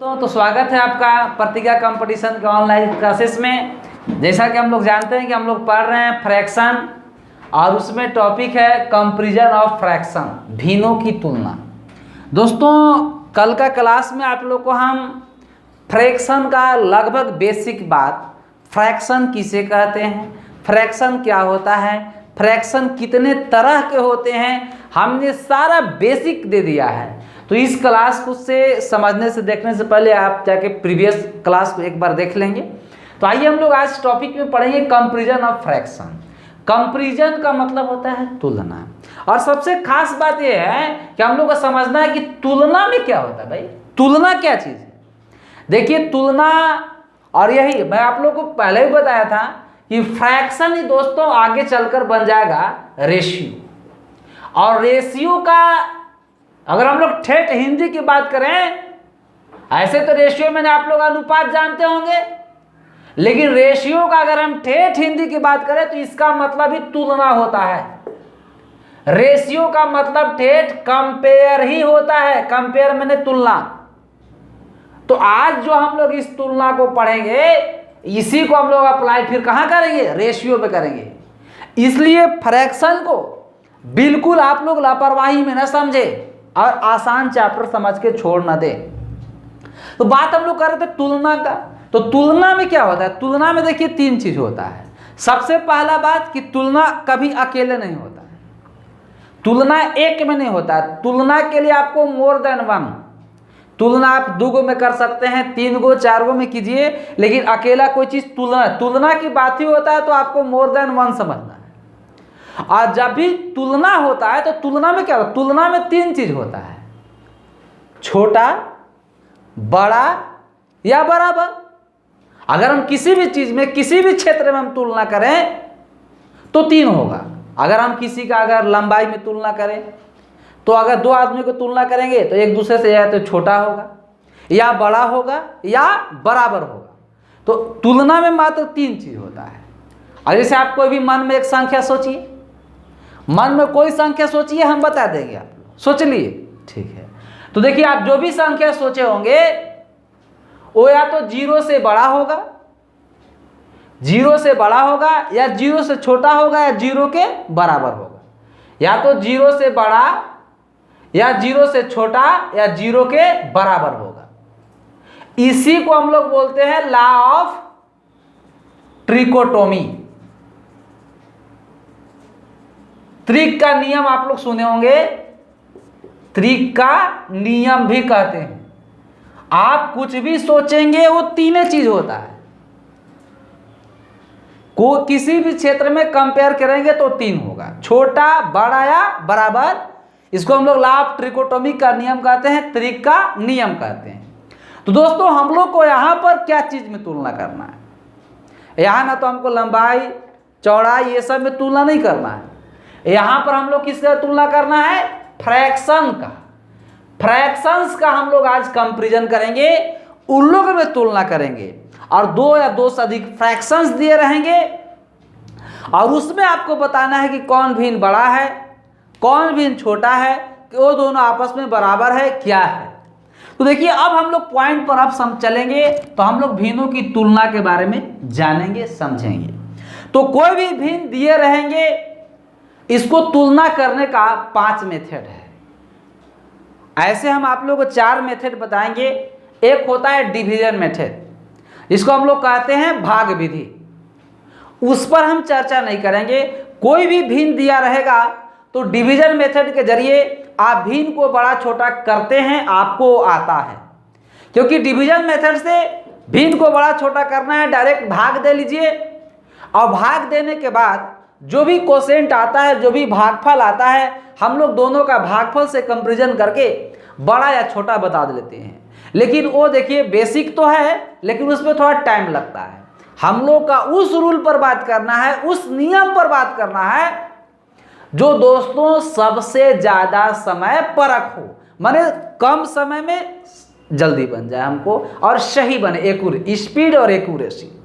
तो स्वागत है आपका प्रतिज्ञा कंपटीशन के ऑनलाइन क्लासेस में। जैसा कि हम लोग जानते हैं कि हम लोग पढ़ रहे हैं फ्रैक्शन और उसमें टॉपिक है कंपैरिजन ऑफ फ्रैक्शन, भिन्नों की तुलना। दोस्तों कल का क्लास में आप लोग को हम फ्रैक्शन का लगभग बेसिक बात, फ्रैक्शन किसे कहते हैं, फ्रैक्शन क्या होता है, फ्रैक्शन कितने तरह के होते हैं, हमने सारा बेसिक दे दिया है। तो इस क्लास को से समझने से देखने से पहले आप जाके प्रीवियस क्लास को एक बार देख लेंगे। तो आइए हम लोग आज टॉपिक में पढ़ेंगे कंपैरिजन ऑफ फ्रैक्शन। कंपैरिजन का मतलब होता है तुलना, और सबसे खास बात यह है कि हम लोग को समझना है कि तुलना में क्या होता है। भाई तुलना क्या चीज़ है? देखिए तुलना, और यही मैं आप लोग को पहले भी बताया था कि फ्रैक्शन ही दोस्तों आगे चलकर बन जाएगा रेशियो। और रेशियो का अगर हम लोग ठेठ हिंदी की बात करें, ऐसे तो रेशियो में आप लोग अनुपात जानते होंगे, लेकिन रेशियो का अगर हम ठेठ हिंदी की बात करें तो इसका मतलब ही तुलना होता है। रेशियो का मतलब ठेठ कंपेयर ही होता है, कंपेयर मैंने तुलना। तो आज जो हम लोग इस तुलना को पढ़ेंगे, इसी को हम लोग अप्लाई फिर कहां करेंगे? रेशियो पे करेंगे। इसलिए फ्रैक्शन को बिल्कुल आप लोग लापरवाही में न समझे और आसान चैप्टर समझ के छोड़ ना दे। तो बात हम लोग कर रहे थे तुलना का। तो तुलना में क्या होता है? तुलना में देखिए तीन चीज होता है। सबसे पहला बात कि तुलना कभी अकेले नहीं होता है, तुलना एक में नहीं होता है। तुलना के लिए आपको मोर देन वन, तुलना आप दो गो में कर सकते हैं, तीन गो चार गो में कीजिए, लेकिन अकेला कोई चीज तुलना की बात ही होता है तो आपको मोर देन वन समझना है। और जब भी तुलना होता है तो तुलना में क्या होता है? तुलना में तीन चीज होता है, छोटा, बड़ा या बराबर। अगर हम किसी भी चीज में किसी भी क्षेत्र में हम तुलना करें तो तीन होगा। अगर हम किसी का अगर लंबाई में तुलना करें तो अगर दो आदमी को तुलना करेंगे तो एक दूसरे से या तो छोटा होगा या बड़ा होगा या बराबर होगा। तो तुलना में मात्र तीन चीज होता है। और जैसे आप कोई भी मन में एक संख्या सोचिए, मन में कोई संख्या सोचिए, हम बता देंगे। आप सोच लिए, ठीक है। तो देखिए आप जो भी संख्या सोचे होंगे वो या तो जीरो से बड़ा होगा, जीरो से बड़ा होगा, या जीरो से छोटा होगा, या जीरो के बराबर होगा। या तो जीरो से बड़ा, या जीरो से छोटा, या जीरो के बराबर होगा। इसी को हम लोग बोलते हैं लॉ ऑफ ट्रिकोटोमी। त्रिक का नियम आप लोग सुने होंगे, त्रिक का नियम भी कहते हैं। आप कुछ भी सोचेंगे वो तीन चीज होता है। को किसी भी क्षेत्र में कंपेयर करेंगे तो तीन होगा, छोटा, बड़ा या बराबर। इसको हम लोग लॉ ऑफ ट्रिकोटोमी का नियम कहते हैं, त्रिक का नियम कहते हैं। तो दोस्तों हम लोग को यहां पर क्या चीज में तुलना करना है? यहां ना तो हमको लंबाई, चौड़ाई ये सब में तुलना नहीं करना है। यहां पर हम लोग किसका तुलना करना है? फ्रैक्शन का। फ्रैक्शंस का हम लोग आज कंपैरिजन करेंगे, उन लोगों में तुलना करेंगे। और दो या दो से अधिक फ्रैक्शंस दिए रहेंगे और उसमें आपको बताना है कि कौन भिन्न बड़ा है, कौन भिन्न छोटा है, कि वो दोनों आपस में बराबर है क्या है। तो देखिए अब हम लोग पॉइंट पर अब चलेंगे तो हम लोग भिन्नों की तुलना के बारे में जानेंगे, समझेंगे। तो कोई भी भिन्न दिए रहेंगे, इसको तुलना करने का 5 मेथड है। ऐसे हम आप लोगों को 4 मेथड बताएंगे। एक होता है डिवीजन मेथड, इसको हम लोग कहते हैं भाग विधि। उस पर हम चर्चा नहीं करेंगे। कोई भी भिन्न दिया रहेगा तो डिवीजन मेथड के जरिए आप भिन्न को बड़ा छोटा करते हैं, आपको आता है। क्योंकि डिवीजन मेथड से भिन्न को बड़ा छोटा करना है, डायरेक्ट भाग दे लीजिए और भाग देने के बाद जो भी कोसेंट आता है, जो भी भागफल आता है, हम लोग दोनों का भागफल से कंपैरिजन करके बड़ा या छोटा बता देते हैं। लेकिन वो देखिए बेसिक तो है, लेकिन उसमें थोड़ा टाइम लगता है। हम लोग का उस रूल पर बात करना है, उस नियम पर बात करना है जो दोस्तों सबसे ज्यादा समय परख हो, माने कम समय में जल्दी बन जाए हमको और सही बने, एक्यूरेट, स्पीड और एक्यूरेसी।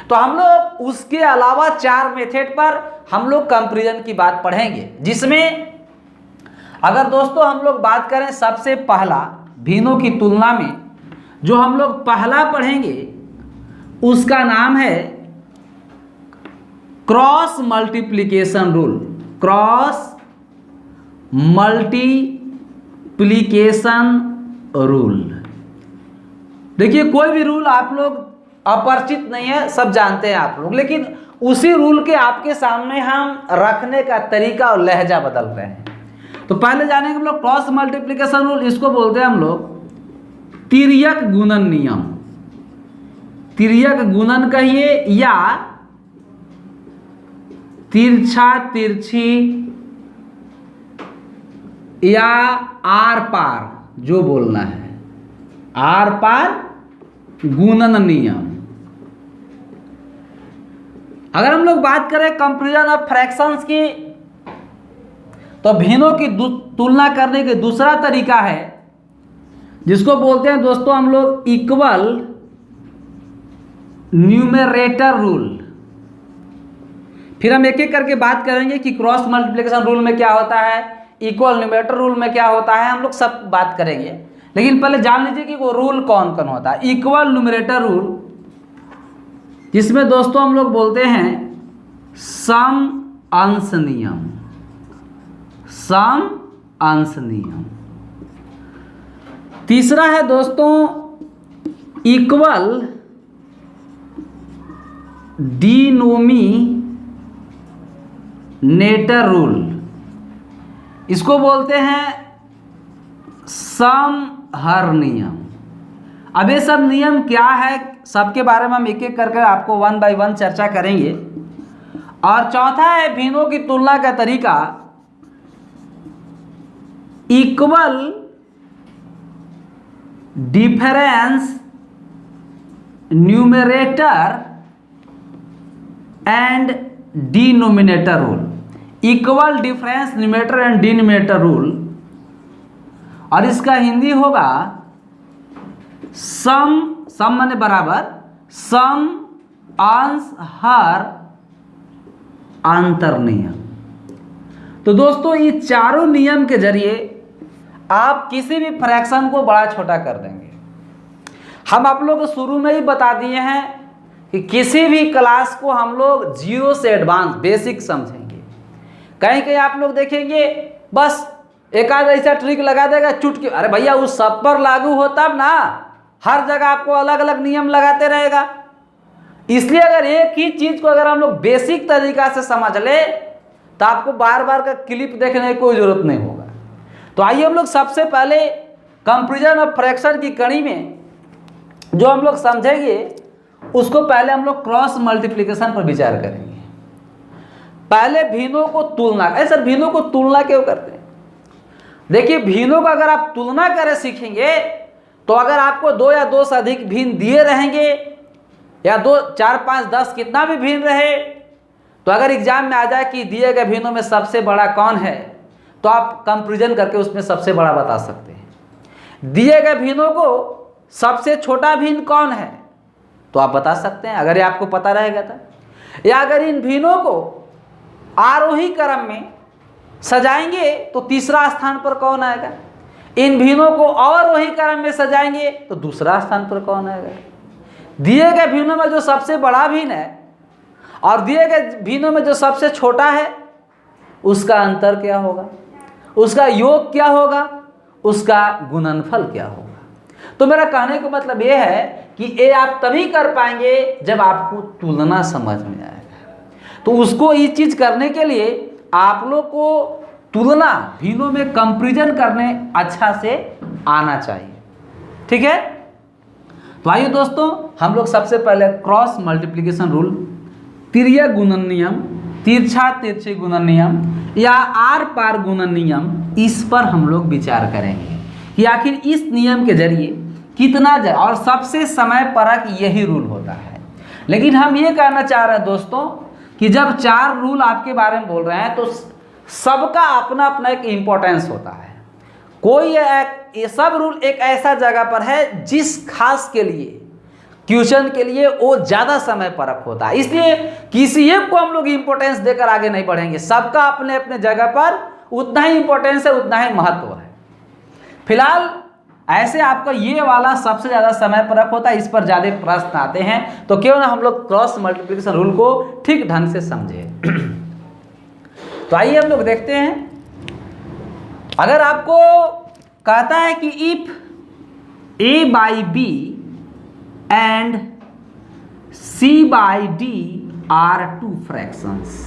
तो हम लोग उसके अलावा 4 मेथड पर हम लोग कंपैरिजन की बात पढ़ेंगे, जिसमें अगर दोस्तों हम लोग बात करें सबसे पहला भिन्नों की तुलना में, जो हम लोग पहला पढ़ेंगे उसका नाम है cross multiplication rule. Cross multiplication rule. देखिए कोई भी रूल आप लोग अपरिचित नहीं है, सब जानते हैं आप लोग, लेकिन उसी रूल के आपके सामने हम रखने का तरीका और लहजा बदल रहे हैं। तो पहले जानेंगे हम लोग क्रॉस मल्टीप्लिकेशन रूल। इसको बोलते हैं हम लोग तिर्यक गुणन नियम। तिर्यक गुणन कहिए या तिरछा तिरछी या आर पार जो बोलना है, आर पार गुणन नियम। अगर हम लोग बात करें कंपैरिजन ऑफ फ्रैक्शंस की, तो भिन्नों की तुलना करने के दूसरा तरीका है जिसको बोलते हैं दोस्तों हम लोग इक्वल न्यूमरेटर रूल। फिर हम एक एक करके बात करेंगे कि क्रॉस मल्टीप्लिकेशन रूल में क्या होता है, इक्वल न्यूमरेटर रूल में क्या होता है, हम लोग सब बात करेंगे। लेकिन पहले जान लीजिए कि वो रूल कौन कौन होता है। इक्वल न्यूमरेटर रूल, जिसमें दोस्तों हम लोग बोलते हैं सम अंश नियम। सम अंश नियम। तीसरा है दोस्तों इक्वल डिनोमिनेटर रूल। इसको बोलते हैं सम हर नियम। अब ये सब नियम क्या है, सबके बारे में हम एक एक करके आपको वन बाय वन चर्चा करेंगे। और चौथा है भिन्नों की तुलना का तरीका equal difference numerator and denominator rule. Equal difference numerator and denominator rule, और इसका हिंदी होगा सम, सम माने बराबर, सम अंश हर अंतर नियम। तो दोस्तों ये चारों नियम के जरिए आप किसी भी फ्रैक्शन को बड़ा छोटा कर देंगे। हम आप लोग को शुरू में ही बता दिए हैं कि किसी भी क्लास को हम लोग जीरो से एडवांस बेसिक समझेंगे। कहीं कहीं आप लोग देखेंगे बस एक आध ऐसा ट्रिक लगा देगा चुटकी, अरे भैया उस सब पर लागू हो तब ना, हर जगह आपको अलग अलग नियम लगाते रहेगा। इसलिए अगर एक ही चीज को अगर हम लोग बेसिक तरीका से समझ ले तो आपको बार बार का क्लिप देखने की कोई जरूरत नहीं होगा। तो आइए हम लोग सबसे पहले कंपैरिजन ऑफ फ्रैक्शन की कड़ी में जो हम लोग समझेंगे उसको पहले हम लोग क्रॉस मल्टीप्लिकेशन पर विचार करेंगे। पहले भिन्नों को तुलना, सर भिन्नों को तुलना क्यों करते हैं? देखिए भिन्नों का अगर आप तुलना करें सीखेंगे तो अगर आपको 2 या 2 से अधिक भिन्न दिए रहेंगे या 2, 4, 5, 10 कितना भी भिन्न रहे, तो अगर एग्जाम में आ जाए कि दिए गए भिन्नों में सबसे बड़ा कौन है तो आप कंपैरिजन करके उसमें सबसे बड़ा बता सकते हैं। दिए गए भिन्नों को सबसे छोटा भिन्न कौन है तो आप बता सकते हैं अगर ये आपको पता रहेगा तो। या अगर इन भिन्नों को आरोही क्रम में सजाएंगे तो तीसरा स्थान पर कौन आएगा, इन भिन्नों को अवरोही क्रम में सजाएंगे तो दूसरा स्थान पर कौन आएगा। दिए गए भिन्नों में जो सबसे बड़ा भिन्न है और दिए गए भिन्नों में जो सबसे छोटा है उसका अंतर क्या होगा, उसका योग क्या होगा, उसका गुणनफल क्या होगा। तो मेरा कहने का मतलब यह है कि ये आप तभी कर पाएंगे जब आपको तुलना समझ में आएगा। तो उसको ये चीज करने के लिए आप लोग को तुलना भिन्नों में कंपैरिजन करने अच्छा से आना चाहिए, ठीक है। तो आइए दोस्तों हम लोग सबसे पहले क्रॉस मल्टीप्लिकेशन रूल, तिर्यक गुणन नियम, तिरछा तिरछी गुणन नियम या आर पार गुणन नियम, इस पर हम लोग विचार करेंगे कि आखिर इस नियम के जरिए कितना और सबसे समय परक यही रूल होता है। लेकिन हम ये कहना चाह रहे हैं दोस्तों कि जब 4 रूल आपके बारे में बोल रहे हैं तो सबका अपना अपना एक इम्पोर्टेंस होता है। कोई ये सब रूल एक ऐसा जगह पर है जिस खास के लिए क्वेश्चन के लिए वो ज़्यादा समय परक होता है, इसलिए किसी एक को हम लोग इम्पोर्टेंस देकर आगे नहीं बढ़ेंगे। सबका अपने अपने जगह पर उतना ही इम्पोर्टेंस है, उतना ही महत्व है। फिलहाल ऐसे आपका ये वाला सबसे ज़्यादा समय परक होता है, इस पर ज़्यादा प्रश्न आते हैं। तो क्यों ना हम लोग क्रॉस मल्टीप्लिकेशन रूल को ठीक ढंग से समझें। तो आइए हम लोग देखते हैं। अगर आपको कहता है कि if a by B and c by D are two fractions,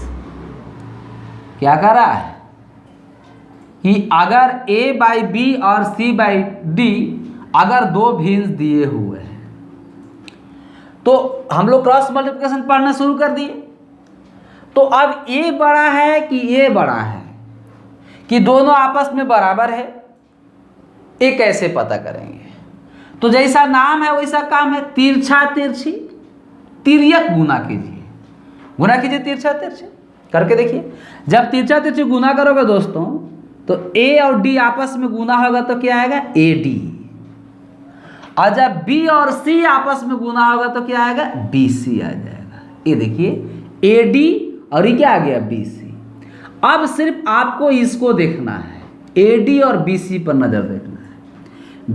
क्या कह रहा है कि अगर a बाई बी और c बाई डी अगर दो भिन्न दिए हुए हैं, तो हम लोग क्रॉस मल्टीप्लिकेशन पढ़ना शुरू कर दिए। तो अब a बड़ा है कि a बड़ा है कि दोनों आपस में बराबर है, ये कैसे पता करेंगे? तो जैसा नाम है वैसा काम है, तिरछा तिरछी तिर्यक गुना कीजिए। गुना कीजिए तिरछा तिरछी करके देखिए। जब तिरछा तिरछी गुना करोगे दोस्तों तो a और d आपस में गुना होगा तो क्या आएगा? AD। और जब b और c आपस में गुना होगा तो क्या आएगा? BC आ जाएगा। ये देखिए AD और ये क्या आ गया? BC। अब सिर्फ आपको इसको देखना है, AD और BC पर नजर देखना है।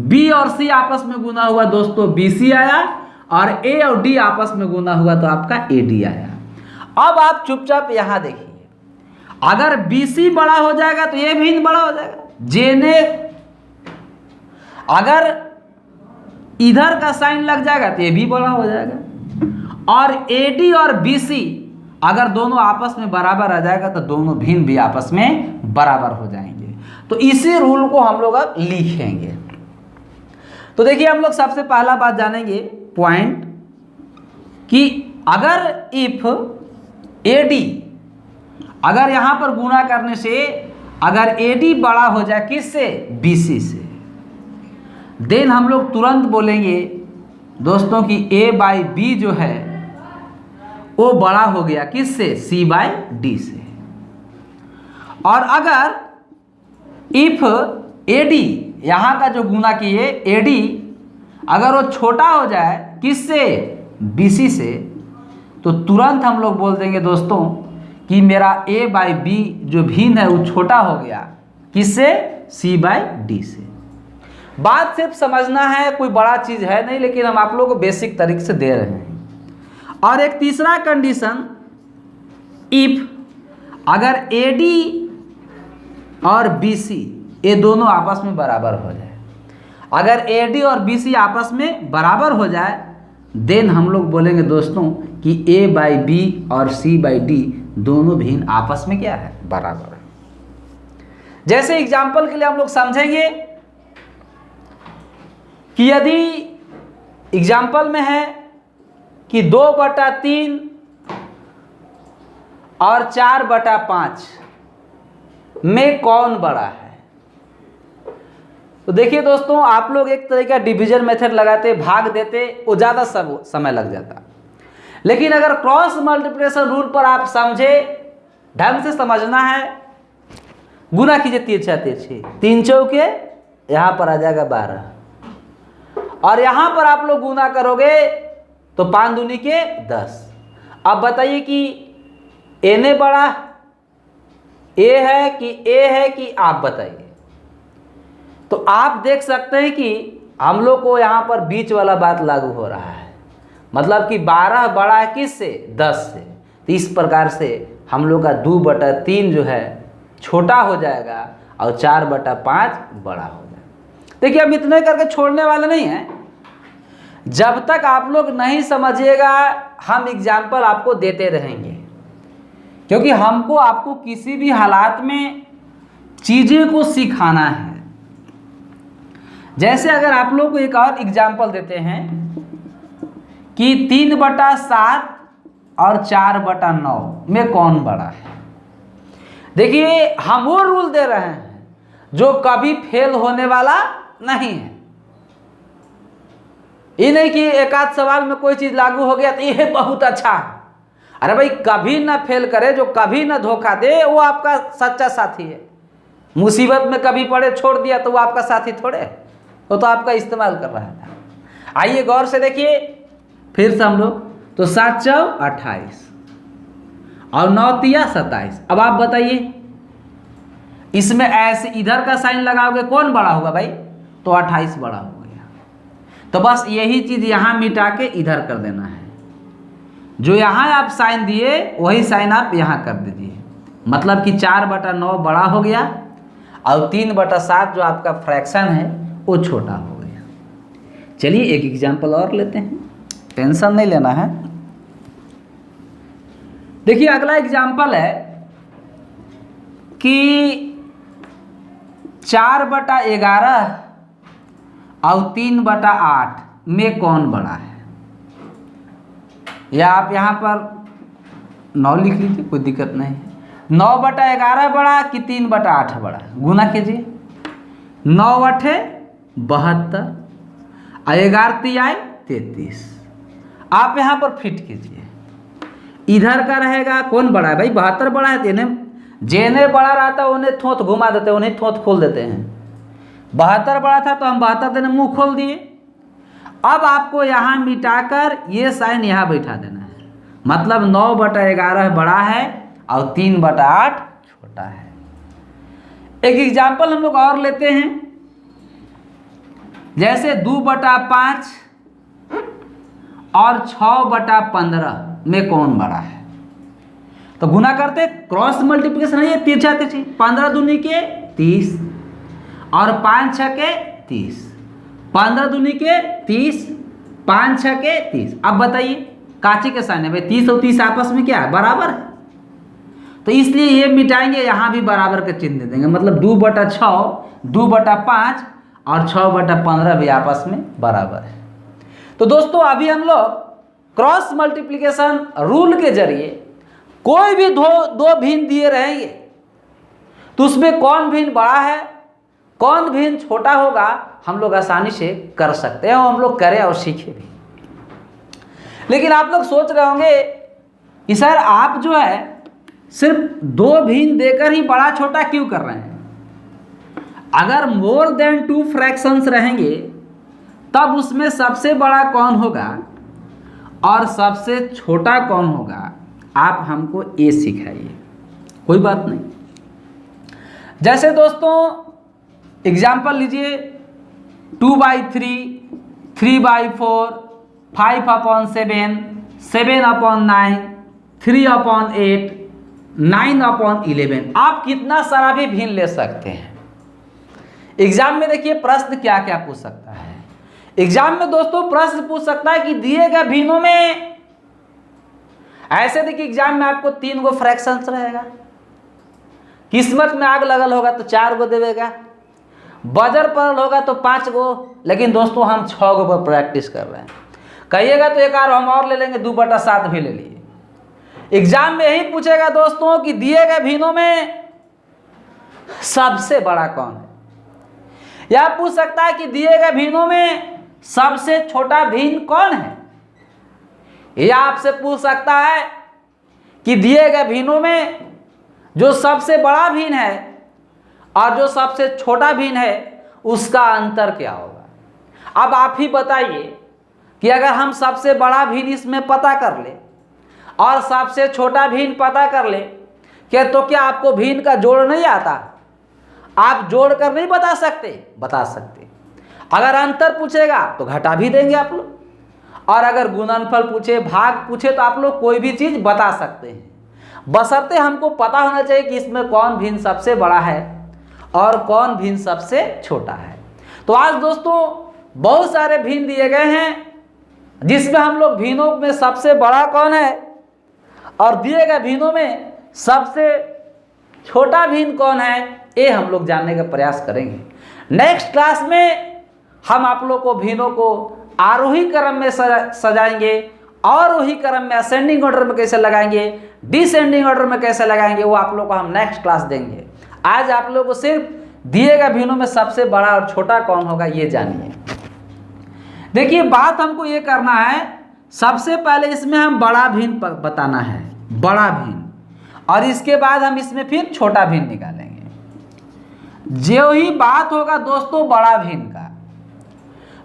B और C आपस में गुना हुआ दोस्तों BC आया, और A और D आपस में गुना हुआ तो आपका AD आया। अब आप चुपचाप यहां देखिए, अगर BC बड़ा हो जाएगा तो ये भी बड़ा हो जाएगा। जेने अगर इधर का साइन लग जाएगा तो ये भी बड़ा हो जाएगा, और AD और BC अगर दोनों आपस में बराबर आ जाएगा तो दोनों भिन्न भी आपस में बराबर हो जाएंगे। तो इसी रूल को हम लोग अब लिखेंगे। तो देखिए हम लोग सबसे पहला बात जानेंगे पॉइंट कि अगर इफ AD अगर यहां पर गुणा करने से अगर AD बड़ा हो जाए किससे? BC से, देन हम लोग तुरंत बोलेंगे दोस्तों कि A बाई B जो है वो बड़ा हो गया किससे? C बाई D से। और अगर इफ AD यहां का जो गुना किए AD अगर वो छोटा हो जाए किससे? BC से, तो तुरंत हम लोग बोल देंगे दोस्तों कि मेरा A बाई B जो भिन्न है वो छोटा हो गया किससे? C बाई D से। बात सिर्फ समझना है, कोई बड़ा चीज है नहीं, लेकिन हम आप लोगों को बेसिक तरीके से दे रहे हैं। और एक तीसरा कंडीशन, इफ अगर AD और BC ये दोनों आपस में बराबर हो जाए, अगर AD और BC आपस में बराबर हो जाए देन हम लोग बोलेंगे दोस्तों कि A बाई B और C बाई D दोनों भिन्न आपस में क्या है? बराबर है। जैसे एग्जाम्पल के लिए हम लोग समझेंगे कि यदि एग्जाम्पल में है कि 2/3 और 4/5 में कौन बड़ा है? तो देखिए दोस्तों, आप लोग एक तरह का डिवीजन मेथड लगाते, भाग देते, वो ज़्यादा समय लग जाता। लेकिन अगर क्रॉस मल्टीप्लिकेशन रूल पर आप समझे, ढंग से समझना है, गुना कीजिए तिरछा तिरछी, 3 चौके यहाँ पर आ जाएगा 12, और यहाँ पर आप लोग गुना करोगे तो 5 दूनी के 10। अब बताइए कि A बड़ा A है कि आप बताइए। तो आप देख सकते हैं कि हम लोग को यहाँ पर बीच वाला बात लागू हो रहा है, मतलब कि 12 बड़ा है किससे? 10 से। तो इस प्रकार से हम लोग का 2/3 जो है छोटा हो जाएगा और 4/5 बड़ा हो जाएगा। देखिए हम इतने करके छोड़ने वाले नहीं हैं, जब तक आप लोग नहीं समझिएगा हम एग्जाम्पल आपको देते रहेंगे, क्योंकि हमको आपको किसी भी हालात में चीज़ें को सिखाना है। जैसे अगर आप लोग को एक और एग्जाम्पल देते हैं कि 3/7 और 4/9 में कौन बड़ा है। देखिए हम वो रूल दे रहे हैं जो कभी फेल होने वाला नहीं है। ये नहीं कि एक आध सवाल में कोई चीज लागू हो गया तो ये बहुत अच्छा है। अरे भाई, कभी ना फेल करे, जो कभी ना धोखा दे वो आपका सच्चा साथी है। मुसीबत में कभी पड़े छोड़ दिया तो वो आपका साथी थोड़े, वो तो आपका इस्तेमाल कर रहा था। आइए गौर से देखिए फिर से हम लोग, तो 7 चौ 28 और 9 तिया 27। अब आप बताइए इसमें ऐसे इधर का साइन लगाओगे कौन बड़ा होगा भाई? तो 28 बड़ा हो गया। तो बस यही चीज़ यहाँ मिटा के इधर कर देना है। जो यहाँ आप साइन दिए वही साइन आप यहाँ कर दीजिए। मतलब कि 4/9 बड़ा हो गया और 3/7 जो आपका फ्रैक्शन है वो छोटा हो गया। चलिए एक एग्जाम्पल और लेते हैं, टेंशन नहीं लेना है। देखिए अगला एग्जाम्पल है कि 4/11 और 3/8 में कौन बड़ा है। या आप यहाँ पर 9 लिख लीजिए, कोई दिक्कत नहीं है। 9/11 बड़ा कि 3/8 बड़ा, गुना कीजिए। 9/8 72 और 11 33। आप यहाँ पर फिट कीजिए। इधर का रहेगा कौन बड़ा है भाई, 72 बड़ा है। जेने बड़ा रहता है उन्हें थोथ घुमा देते हैं, उन्हें थोथ खोल देते हैं। 72 बड़ा था तो हम 72 देने मुंह खोल दिए। अब आपको यहाँ मिटाकर ये साइन यहाँ बैठा देना है। मतलब 9/11 बड़ा है और 3/8 छोटा है। एक एग्जाम्पल हम लोग और लेते हैं, जैसे 2/5 और 6/15 में कौन बड़ा है। तो गुना करते, क्रॉस मल्टीप्लिकेशन है ये, तिरछा तिरछी। 15 दूनी के 30 और 5 6 के 30। 15 दूनी के 30, 5 6 के 30। अब बताइए काची के साइन है भाई, 30 और 30 आपस में क्या है, बराबर है। तो इसलिए ये मिटाएंगे, यहाँ भी बराबर का चिन्ह दे देंगे। मतलब 2/6, 2/5 और 6/15 भी आपस में बराबर है। तो दोस्तों अभी हम लोग क्रॉस मल्टीप्लिकेशन रूल के जरिए कोई भी दो भिन्न दिए रहेंगे तो उसमें कौन भिन्न बड़ा है कौन भिन्न छोटा होगा हम लोग आसानी से कर सकते हैं, और हम लोग करें और सीखें भी। लेकिन आप लोग सोच रहे होंगे कि सर आप जो है सिर्फ 2 भिन्न देकर ही बड़ा छोटा क्यों कर रहे हैं। अगर मोर देन 2 फ्रैक्शंस रहेंगे तब उसमें सबसे बड़ा कौन होगा और सबसे छोटा कौन होगा, आप हमको ये सिखाइए। कोई बात नहीं। जैसे दोस्तों एग्जाम्पल लीजिए, 2/3, 3/4, 5/7, 7/9, 3/8, 9/11। आप कितना सारा भी भिन्न ले सकते हैं। एग्जाम में देखिए प्रश्न क्या क्या पूछ सकता है। एग्जाम में दोस्तों प्रश्न पूछ सकता है कि दिए गए भिन्नों में, ऐसे देखिए एग्जाम में आपको 3 गो फ्रैक्शंस रहेगा। किस्मत में आग लगल होगा तो 4 गो देगा, बजर पर होगा तो 5 गो। लेकिन दोस्तों हम 6 गो पर प्रैक्टिस कर रहे हैं। कहिएगा तो एक और हम और ले लेंगे, 2/7 भी ले लिए। एग्जाम में यही पूछेगा दोस्तों कि दिए गए भिन्नों में सबसे बड़ा कौन है। या पूछ सकता है कि दिए गए भिन्नों में सबसे छोटा भिन्न कौन है। या आपसे पूछ सकता है कि दिए गए भिन्नों में जो सबसे बड़ा भिन्न है और जो सबसे छोटा भिन्न है उसका अंतर क्या होगा। अब आप ही बताइए कि अगर हम सबसे बड़ा भिन्न इसमें पता कर ले और सबसे छोटा भिन्न पता कर ले क्या, तो क्या आपको भिन्न का जोड़ नहीं आता। आप जोड़ कर नहीं बता सकते, बता सकते। अगर अंतर पूछेगा तो घटा भी देंगे आप लोग, और अगर गुणनफल पूछे, भाग पूछे तो आप लोग कोई भी चीज़ बता सकते हैं। बशर्ते हमको पता होना चाहिए कि इसमें कौन भिन्न सबसे बड़ा है और कौन भिन्न सबसे छोटा है। तो आज दोस्तों बहुत सारे भिन्न दिए गए हैं जिसमें हम लोग भिन्नों में सबसे बड़ा कौन है और दिए गए भिन्नों में सबसे छोटा भिन्न कौन है, ये हम लोग जानने का प्रयास करेंगे। नेक्स्ट क्लास में हम आप लोग को भिन्नों को आरोही क्रम में सजाएंगे, आरोही क्रम में असेंडिंग ऑर्डर में कैसे लगाएंगे, डिसेंडिंग ऑर्डर में कैसे लगाएंगे, वो आप लोग को हम नेक्स्ट क्लास देंगे। आज आप लोग को सिर्फ दिए गए भिन्नों में सबसे बड़ा और छोटा कौन होगा ये जानिए। देखिए बात हमको ये करना है, सबसे पहले इसमें हम बड़ा भिन्न बताना है, बड़ा भिन्न, और इसके बाद हम इसमें फिर छोटा भिन्न निकालेंगे। जो ही बात होगा दोस्तों बड़ा भिन्न का,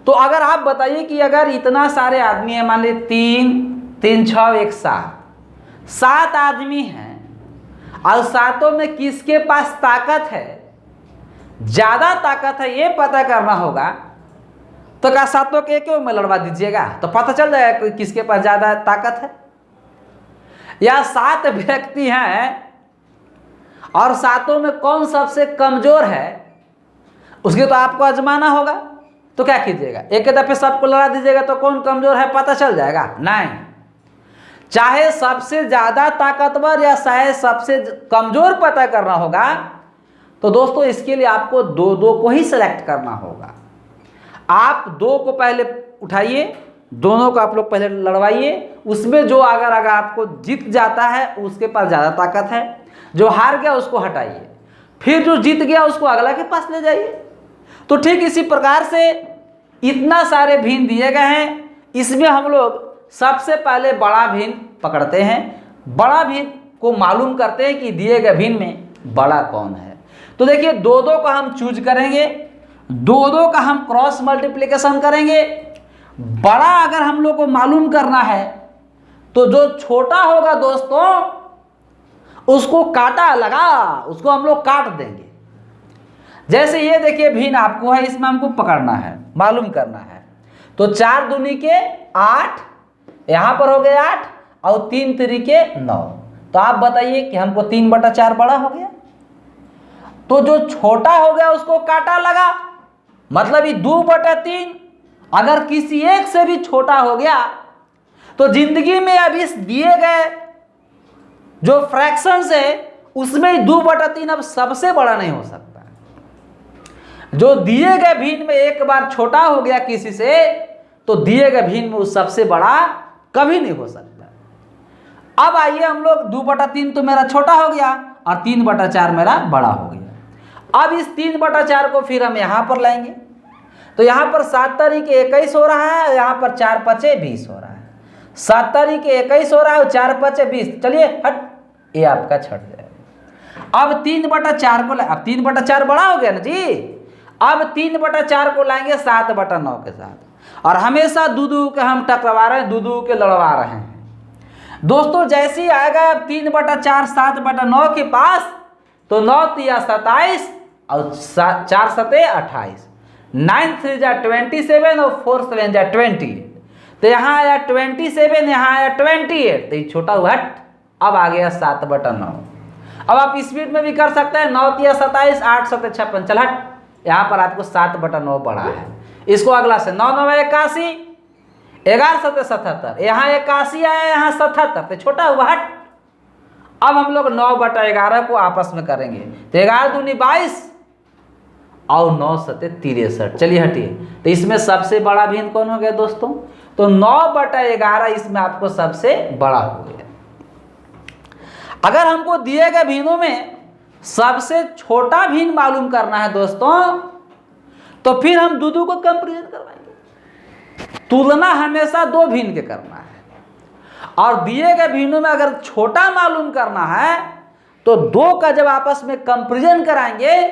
तो अगर आप बताइए कि अगर इतना सारे आदमी हैं, मान लीजिए 3 6 1 7 आदमी हैं और सातों में किसके पास ताकत है ज़्यादा ताकत है ये पता करना होगा तो क्या सातों के एक में लड़वा दीजिएगा तो पता चल जाएगा कि किसके पास ज़्यादा ताकत है। या 7 व्यक्ति हैं और सातों में कौन सबसे कमज़ोर है उसके तो आपको आजमाना होगा। तो क्या कीजिएगा, एक दफे सबको लड़ा दीजिएगा तो कौन कमज़ोर है पता चल जाएगा? नहीं, चाहे सबसे ज़्यादा ताकतवर या चाहे सबसे कमज़ोर पता करना होगा तो दोस्तों इसके लिए आपको 2-2 को ही सेलेक्ट करना होगा। आप 2 को पहले उठाइए, दोनों को आप लोग पहले लड़वाइए, उसमें जो अगर आपको जीत जाता है उसके पास ज़्यादा ताकत है, जो हार गया उसको हटाइए, फिर जो जीत गया उसको अगला के पास ले जाइए। तो ठीक इसी प्रकार से इतना सारे भिन्न दिए गए हैं, इसमें हम लोग सबसे पहले बड़ा भिन्न पकड़ते हैं, बड़ा भिन्न को मालूम करते हैं कि दिए गए भिन्न में बड़ा कौन है। तो देखिए 2-2 का हम चूज करेंगे, 2-2 का हम क्रॉस मल्टीप्लिकेशन करेंगे। बड़ा अगर हम लोग को मालूम करना है तो जो छोटा होगा दोस्तों उसको काटा लगा, उसको हम लोग काट देंगे। जैसे ये देखिए भिन्न आपको है, इसमें हमको पकड़ना है, मालूम करना है। तो 4 दूनी के 8, यहाँ पर हो गए 8 और 3 तिरिके 9। तो आप बताइए कि हमको 3/4 बड़ा हो गया। तो जो छोटा हो गया उसको काटा लगा, मतलब ये 2/3 अगर किसी एक से भी छोटा हो गया तो जिंदगी में अब इस दिए गए जो फ्रैक्शंस है उसमें 2/3 अब सबसे बड़ा नहीं हो सकता। जो दिए गए भिन्न में एक बार छोटा हो गया किसी से तो दिए गए भिन्न में उस सबसे बड़ा कभी नहीं हो सकता। अब आइए हम लोग 2/3 तो मेरा छोटा हो गया और 3/4 मेरा बड़ा हो गया। अब इस 3/4 को फिर हम यहाँ पर लाएंगे तो यहाँ पर 7 तारीखे 21 हो रहा है, यहाँ पर 4×5 20 हो रहा है। 7 तारीखे 21 हो रहा है और 4×5 20, चलिए हट, ये आपका छट जाएगा। अब 3/4 को अब 3/4 बड़ा हो गया ना जी। अब 3/4 को लाएंगे 7/9 के साथ और हमेशा 2-2 के हम टकरावा रहे हैं, 2-2 के लड़वा रहे हैं दोस्तों। जैसे ही आएगा अब 3/4 7/9 के पास तो 9 तिया 27 और 4 सते 28, 9 3 जा 27 और 4 7 जा 28। तो यहाँ आया 27, यहाँ आया 28, तो ये छोटा हुआ हट। अब आ गया 7/9। अब आप स्पीड में भी कर सकते हैं, 9 तिया 27 8 सते 56, चल हट। यहाँ पर आपको 7/9 बड़ा है। इसको अगला से 9 9 81, 11 सते 77, यहाँ 81 आया, यहाँ 77, तो छोटा हुआ हट। अब हम लोग 9/11 को आपस में करेंगे तो 11 दूनी 22 और 9 सते 63, चलिए हटिए। तो इसमें सबसे बड़ा भिन्न कौन हो गया दोस्तों? तो 9/11 इसमें आपको सबसे बड़ा हो गया। अगर हमको दिए गए भिन्नों में सबसे छोटा भिन्न मालूम करना है दोस्तों तो फिर हम 2-2 को कंपैरिजन करवाएंगे। तुलना हमेशा 2 भिन्न के करना है और दिए गए भिन्नों में अगर छोटा मालूम करना है तो 2 का जब आपस में कंपैरिजन कराएंगे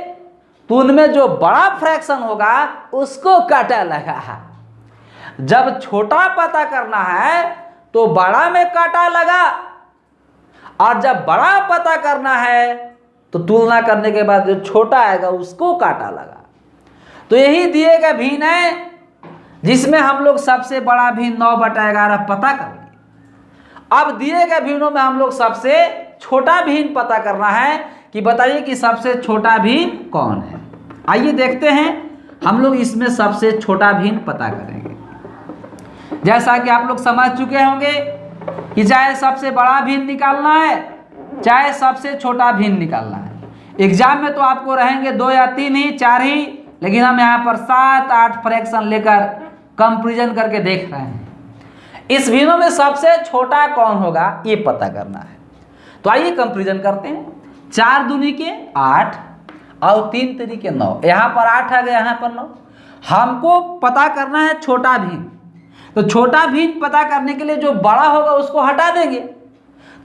तो उनमें जो बड़ा फ्रैक्शन होगा उसको काटा लगा। जब छोटा पता करना है तो बड़ा में काटा लगा और जब बड़ा पता करना है तो तुलना करने के बाद जो छोटा आएगा उसको काटा लगा। तो यही दिए गए भिन्न है जिसमें हम लोग सबसे बड़ा भिन्न 9/11 पता कर लिए। अब दिए गए भिन्नों में हम लोग सबसे छोटा भिन्न पता करना है कि बताइए कि सबसे छोटा भिन्न कौन है। आइए देखते हैं हम लोग इसमें सबसे छोटा भिन्न पता करेंगे। जैसा कि आप लोग समझ चुके होंगे कि चाहे सबसे बड़ा भिन्न निकालना है चाहे सबसे छोटा भिन्न निकालना है। एग्जाम में तो आपको रहेंगे 2 या 3 ही 4 ही, लेकिन हम यहाँ पर 7-8 फ्रैक्शन लेकर कंपैरिजन करके देख रहे हैं। इस भिन्नों में सबसे छोटा कौन होगा ये पता करना है। तो आइए कंपैरिजन करते हैं। 4 दूनी के 8 और 3 तिरिके 9, यहाँ पर 8 आ गया, यहाँ पर 9। हमको पता करना है छोटा भिन्न। तो छोटा भिन्न पता करने के लिए जो बड़ा होगा उसको हटा देंगे।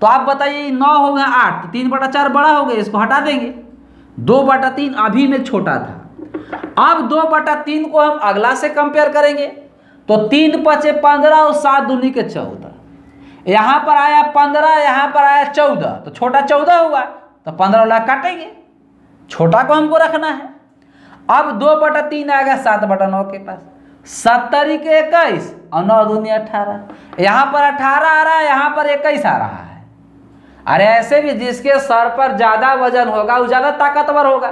तो आप बताइए 9 हो गया 8, तो 3/4 बड़ा हो गया, इसको हटा देंगे। 2/3 अभी में छोटा था। अब 2/3 को हम अगला से कंपेयर करेंगे तो 3×5 15 और 7 दूनी के 14। यहाँ पर आया 15, यहाँ पर आया 14, तो छोटा 14 हुआ, तो 15 वाला काटेंगे, छोटा को हमको रखना है। अब 2/3 आ गया 7/9 के पास, 70 के 21 और 9 दूनी 18, यहाँ पर 18 आ रहा है, यहाँ पर 21 आ रहा है। अरे ऐसे भी जिसके सर पर ज्यादा वजन होगा वो ज्यादा ताकतवर होगा।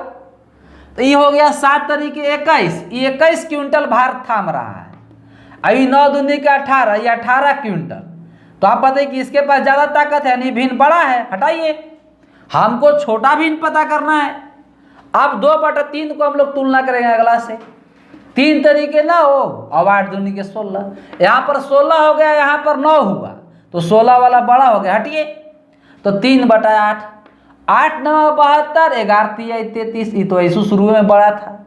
तो ये हो गया 7 तरीके 21, ये 21 क्विंटल भार थाम रहा है। अभी 9 दूनी का 18, ये 18 क्विंटल। तो आप बताइए कि इसके पास ज्यादा ताकत है, यानी भिन्न बड़ा है। हटाइए, हमको छोटा भिन्न पता करना है। अब 2/3 को हम लोग तुलना करेंगे अगला से। 3 तरीके 9 और 8 दूनी के 16, यहाँ पर 16 हो गया, यहाँ पर 9 हुआ, तो 16 वाला बड़ा हो गया। हटिए, तो 3/8, 8 9 72, 11 3 33, ये तो ऐसे शुरू में बड़ा था।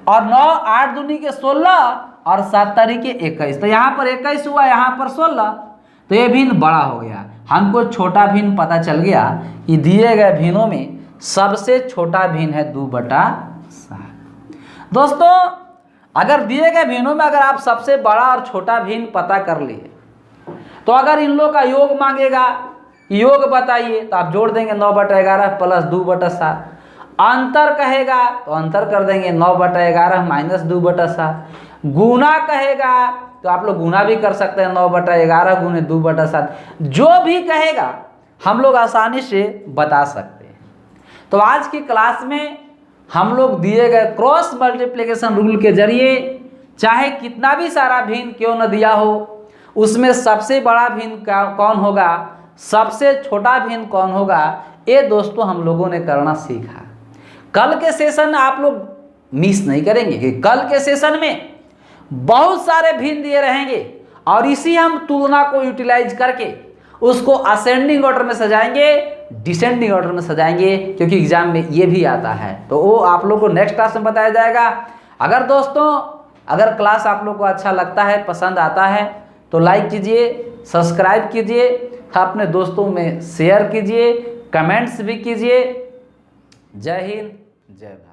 और 9 8 दूनी के 16 और 7 तरीके 21, तो यहाँ पर 21 हुआ, यहाँ पर 16, तो ये भिन्न बड़ा हो गया। हमको छोटा भिन्न पता चल गया कि दिए गए भिन्नों में सबसे छोटा भिन्न है 2/7। दोस्तों, अगर दिए गए भिन्नों में अगर आप सबसे बड़ा और छोटा भिन्न पता कर लिए, तो अगर इन लोग का योग मांगेगा, योग बताइए, तो आप जोड़ देंगे 9/11 प्लस 2/7। अंतर कहेगा तो अंतर कर देंगे 9/11 माइनस 2/7। गुना कहेगा तो आप लोग गुना भी कर सकते हैं, 9/11 गुने 2/7। जो भी कहेगा हम लोग आसानी से बता सकते हैं। तो आज की क्लास में हम लोग दिए गए क्रॉस मल्टीप्लिकेशन रूल के जरिए चाहे कितना भी सारा भिन्न क्यों न दिया हो, उसमें सबसे बड़ा भिन्न कौन होगा, सबसे छोटा भिन्न कौन होगा, ये दोस्तों हम लोगों ने करना सीखा। कल के सेशन आप लोग मिस नहीं करेंगे कि कल के सेशन में बहुत सारे भिन्न दिए रहेंगे और इसी हम तुलना को यूटिलाइज करके उसको असेंडिंग ऑर्डर में सजाएंगे, डिसेंडिंग ऑर्डर में सजाएंगे, क्योंकि एग्जाम में ये भी आता है। तो वो आप लोग को नेक्स्ट क्लास में बताया जाएगा। अगर दोस्तों अगर क्लास आप लोग को अच्छा लगता है, पसंद आता है, तो लाइक कीजिए, सब्सक्राइब कीजिए, अपने दोस्तों में शेयर कीजिए, कमेंट्स भी कीजिए। जय हिंद, जय भारत।